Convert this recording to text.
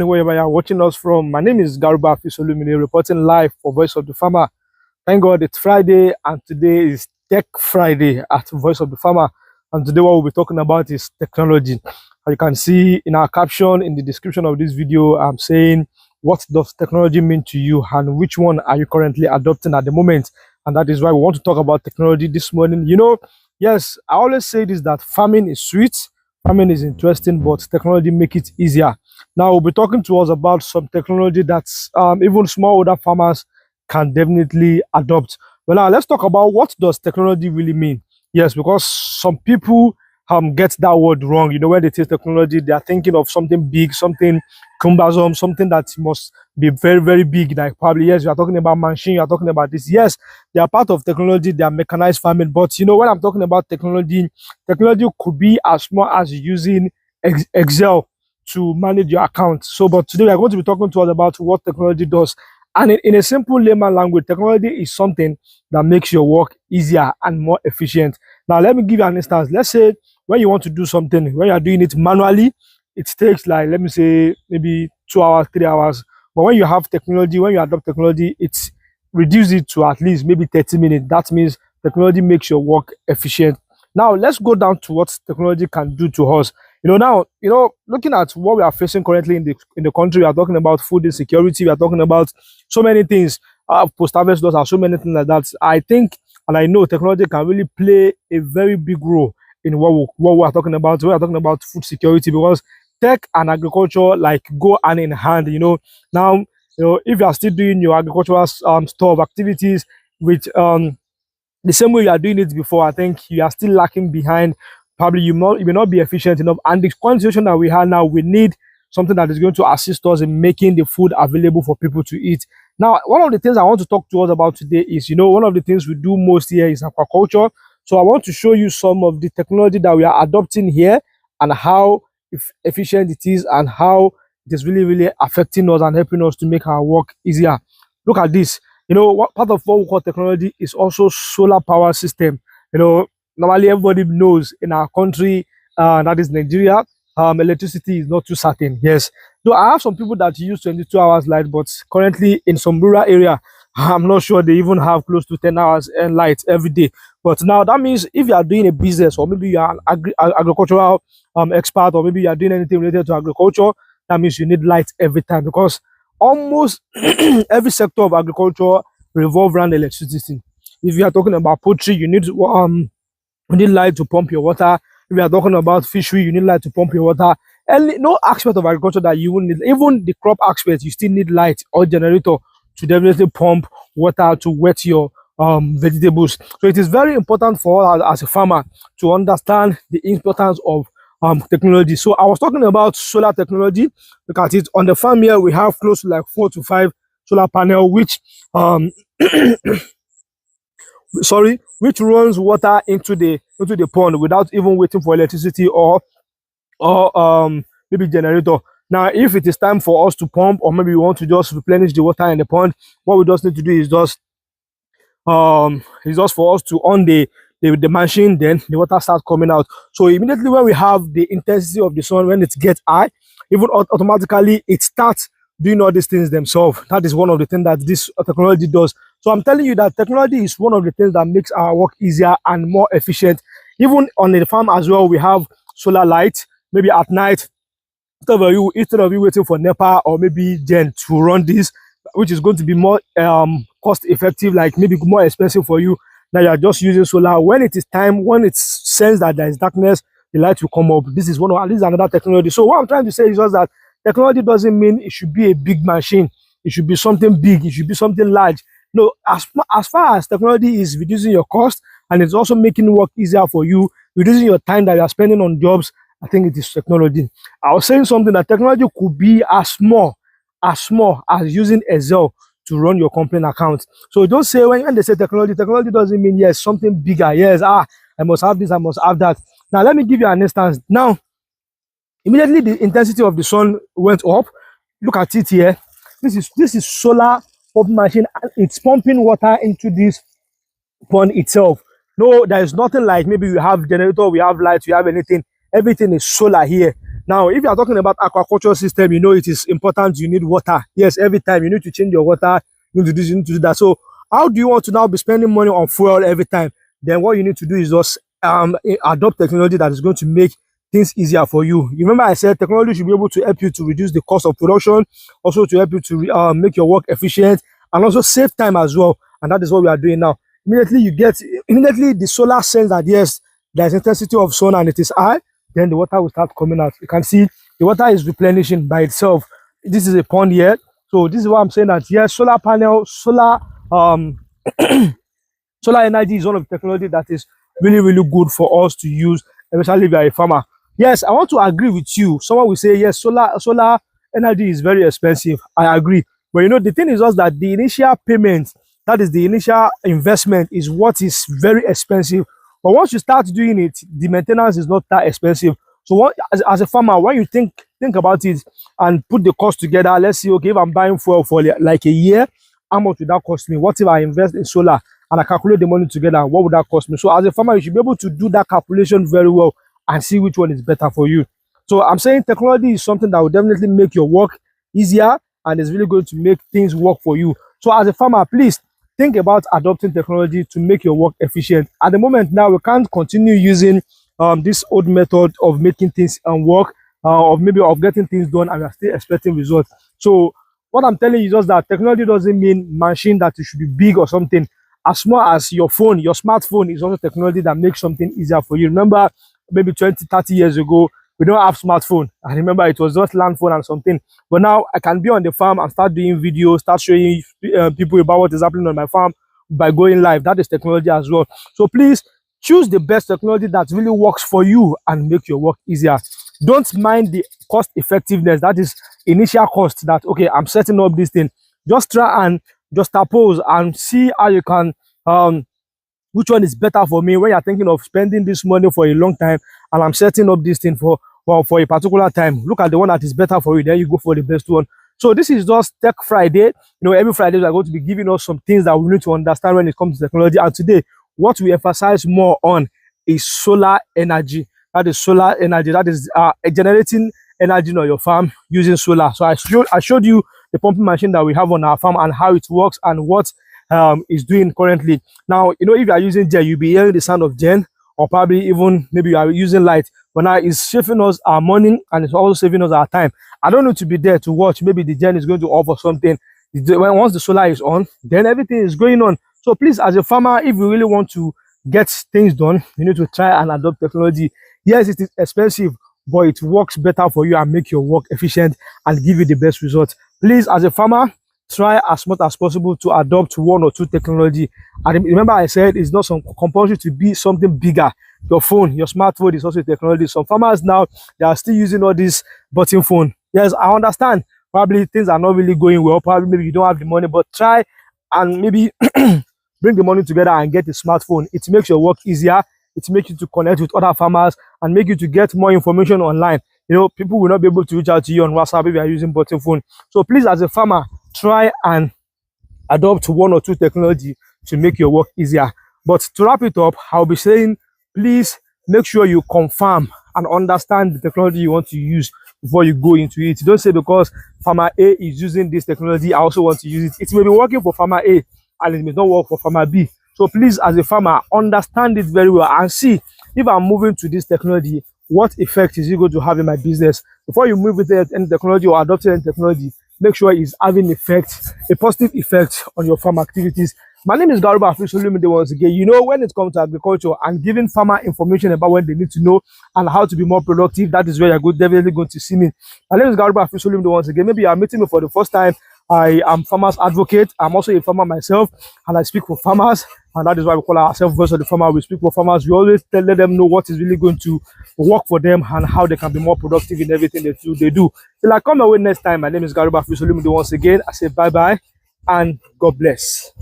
Wherever you are watching us from, my name is Garuba Fisolumine, reporting live for Voice of the Farmer. Thank God it's Friday, and today is Tech Friday at Voice of the Farmer. And today, what we'll be talking about is technology. As you can see in our caption in the description of this video, I'm saying, what does technology mean to you, and which one are you currently adopting at the moment? And that is why we want to talk about technology this morning. Yes, I always say this, that farming is sweet, farming is interesting, but technology make it easier. Now we'll be talking to us about some technology that's even smallholder farmers can definitely adopt. Well, now let's talk about, what does technology really mean? Yes, because some people get that word wrong. When they say technology, they are thinking of something big, something cumbersome, something that must be very, very big. Like probably, yes, you are talking about machine, you are talking about this. Yes, they are part of technology, they are mechanized farming. But when I'm talking about technology, technology could be as small as using Excel to manage your account. But today we are going to be talking to us about what technology does. And in a simple layman language, technology is something that makes your work easier and more efficient. Now, let me give you an instance. Let's say when you want to do something, when you are doing it manually, it takes, like, let me say, maybe 2 hours, 3 hours. But when you have technology, when you adopt technology, it's reduce it to at least maybe 30 minutes. That means technology makes your work efficient. Now, let's go down to what technology can do to us. Looking at what we are facing currently in the country, we are talking about food insecurity, we are talking about so many things, post-harvest loss, and so many things like that. I think, and I know, technology can really play a very big role in what we are talking about. We are talking about food security, because tech and agriculture go hand in hand. Now, if you are still doing your agricultural stuff, activities with the same way you are doing it before, I think you are still lacking behind. Probably you may not be efficient enough. And the current situation that we have now, we need something that is going to assist us in making the food available for people to eat. Now, one of the things I want to talk to us about today is, one of the things we do most here is aquaculture. So I want to show you some of the technology that we are adopting here, and how efficient it is, and how it is really, really affecting us and helping us to make our work easier. Look at this. What part of what we call technology is also solar power system. Normally everybody knows in our country, that is Nigeria, electricity is not too certain. Yes, though I have some people that use 22 hours light, but currently in some rural area, I'm not sure they even have close to 10 hours and light every day. But now that means if you are doing a business, or maybe you are an agricultural expert, or maybe you are doing anything related to agriculture, that means you need light every time, because almost every sector of agriculture revolves around electricity. If you are talking about poultry, you need light to pump your water. If you are talking about fishery, you need light to pump your water. And no aspect of agriculture that you will need, even the crop aspect, you still need light or generator to definitely pump water to wet your vegetables. So it is very important for us as a farmer to understand the importance of technology. So I was talking about solar technology. Look at it. On the farm here, we have close to like 4 to 5 solar panel, which which runs water into the pond without even waiting for electricity or maybe generator. Now, if it is time for us to pump, or maybe we want to just replenish the water in the pond, what we just need to do is just for us to on the machine, then the water starts coming out. So immediately when we have the intensity of the sun, when it gets high, even automatically it starts doing all these things themselves. That is one of the things that this technology does. So I'm telling you that technology is one of the things that makes our work easier and more efficient. Even on the farm as well, we have solar light. Maybe at night, instead of you waiting for NEPA or maybe Gen to run this, which is going to be more cost effective, like maybe more expensive for you, now you are just using solar. When it is time, when it's sense that there is darkness, the light will come up. This is another technology. So what I'm trying to say is just that technology doesn't mean it should be a big machine. It should be something big. It should be something large. No, as far as technology is reducing your cost, and it's also making work easier for you, reducing your time that you are spending on jobs, I think it is technology. I was saying something that technology could be as small as using Excel to run your company account. So don't say, when they say technology doesn't mean yes, something bigger. Yes, I must have this, I must have that. Now let me give you an instance. Now, immediately the intensity of the sun went up. Look at it here. This is solar pump machine. It's pumping water into this pond itself. No, there is nothing like maybe we have generator, we have lights, we have anything. Everything is solar here. Now, if you are talking about aquaculture system, you know it is important. You need water. Yes, every time you need to change your water. You need to do this, you need to do that. So, how do you want to now be spending money on fuel every time? Then what you need to do is just adopt technology that is going to make things easier for you. You remember I said technology should be able to help you to reduce the cost of production, also to help you to make your work efficient, and also save time as well. And that is what we are doing now. Immediately the solar sense that yes, there's intensity of sun and it is high, then the water will start coming out. You can see the water is replenishing by itself. This is a pond here. So this is what I'm saying, that yes, solar panel, solar solar energy is one of the technology that is really, really good for us to use, especially if you are a farmer. Yes, I want to agree with you. Someone will say, yes, solar energy is very expensive. I agree. But you know, the thing is just that the initial payment, that is the initial investment, is what is very expensive. But once you start doing it, the maintenance is not that expensive. So as a farmer, when you think about it and put the cost together, let's see, okay, if I'm buying fuel for like a year, how much would that cost me? What if I invest in solar and I calculate the money together? What would that cost me? So as a farmer, you should be able to do that calculation very well and see which one is better for you. So I'm saying technology is something that will definitely make your work easier and is really going to make things work for you. So as a farmer, please think about adopting technology to make your work efficient. At the moment now, we can't continue using this old method of making things work, or maybe of getting things done, and we are still expecting results. So what I'm telling you is just that technology doesn't mean machine that it should be big or something. As small as your phone, your smartphone is also technology that makes something easier for you. Remember, maybe 20, 30 years ago, we don't have smartphone. I remember it was just land phone and something. But now I can be on the farm and start doing videos, start showing people about what is happening on my farm by going live. That is technology as well. So please choose the best technology that really works for you and make your work easier. Don't mind the cost effectiveness, that is initial cost, that okay, I'm setting up this thing. Just try and just oppose and see how you can which one is better for me when you're thinking of spending this money for a long time and I'm setting up this thing for a particular time. Look at the one that is better for you, then you go for the best one. So this is just Tech Friday. You know, every Friday we are going to be giving us some things that we need to understand when it comes to technology. And today, what we emphasize more on is solar energy. That is solar energy. That is generating energy on your farm using solar. So I showed you the pumping machine that we have on our farm and how it works and what is doing currently. Now, you know, if you are using gen, you'll be hearing the sound of gen, or probably even maybe you are using light. But now it's saving us our money and it's also saving us our time. I don't need to be there to watch. Maybe the gen is going to offer something. Once the solar is on, then everything is going on. So please, as a farmer, if you really want to get things done, you need to try and adopt technology. Yes, it is expensive, but it works better for you and make your work efficient and give you the best results. Please, as a farmer, try as much as possible to adopt one or two technology. And remember, I said it's not some compulsory to be something bigger. Your phone, your smartphone is also technology. Some farmers now, they are still using all this button phone. Yes, I understand. Probably things are not really going well. Probably maybe you don't have the money, but try and maybe bring the money together and get a smartphone. It makes your work easier. It makes you to connect with other farmers and make you to get more information online. You know, people will not be able to reach out to you on WhatsApp if you are using button phone. So please, as a farmer, try and adopt one or two technology to make your work easier. But to wrap it up, I'll be saying, please make sure you confirm and understand the technology you want to use before you go into it. Don't say because farmer A is using this technology, I also want to use it. It may be working for farmer A and it may not work for farmer B. So please, as a farmer, understand it very well and see if I'm moving to this technology, what effect is it going to have in my business. Before you move into any technology or adopting any technology, make sure it's having a positive effect on your farm activities. My name is Garuba Afisolumide once again. You know, when it comes to agriculture and giving farmer information about what they need to know and how to be more productive, that is where you're definitely going to see me. My name is Garuba Afisolumide once again. Maybe you are meeting me for the first time. I am farmers advocate. I'm also a farmer myself, and I speak for farmers, and that is why we call ourselves Voice of the Farmer. We speak for farmers. We always let them know what is really going to work for them and how they can be more productive in everything they do. Till I come away next time, my name is Garuba Afisolumide once again. I say bye-bye and God bless.